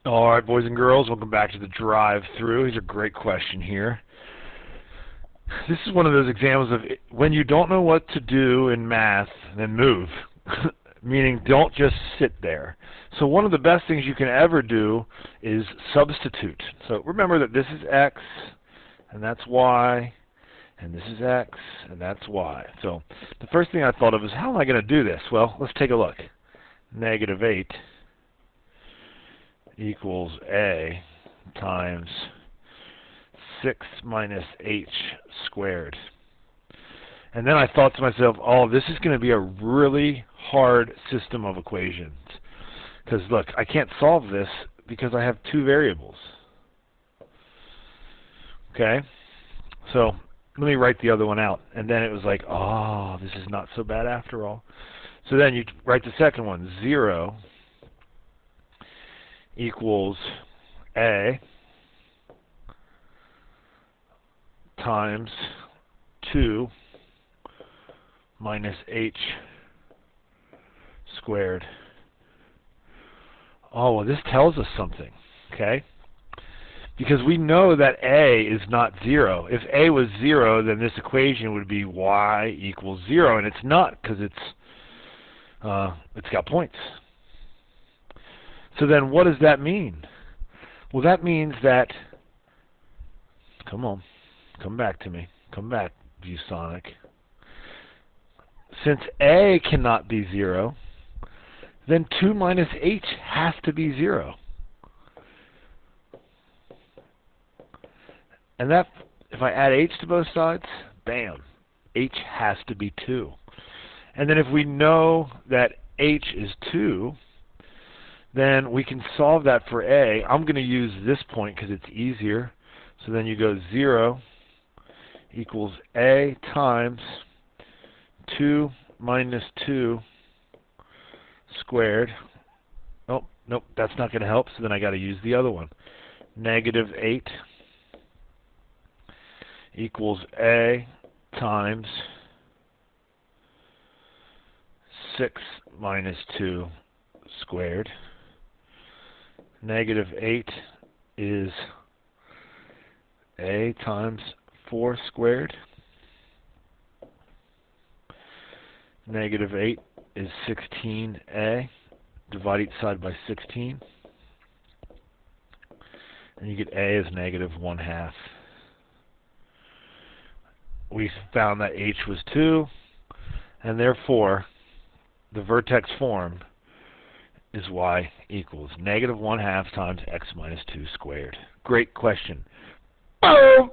All right, boys and girls, welcome back to the drive-through. Here's a great question here. This is one of those examples of when you don't know what to do in math, then move. Meaning don't just sit there. So one of the best things you can ever do is substitute. So remember that this is x, and that's y, and this is x, and that's y. So the first thing I thought of is, how am I going to do this? Well, let's take a look. Negative 8 equals a times 6 minus h squared. And then I thought to myself, oh, this is going to be a really hard system of equations. Because look, I can't solve this because I have two variables. Okay? So let me write the other one out. And then it was like, oh, this is not so bad after all. So then you write the second one. 0 equals a times 2 minus h squared. Oh, well, this tells us something, okay? Because we know that a is not 0. If a was 0, then this equation would be y equals 0, and it's not, because it's got points. So then what does that mean? Well, that means that, come on, come back to me. Come back, ViewSonic. Since a cannot be 0, then 2 minus h has to be 0. And that, if I add h to both sides, bam, h has to be 2. And then if we know that h is 2, then we can solve that for a. I'm going to use this point because it's easier. So then you go 0 equals a times 2 minus 2 squared. Oh, nope, that's not going to help, so then I got to use the other one. Negative 8 equals a times 6 minus 2 squared. Negative 8 is a times 4 squared. Negative 8 is 16a. Divide each side by 16. And you get a as negative 1/2. We found that h was 2, and therefore the vertex form is y equals negative 1/2 times x minus 2 squared. Great question. Boom!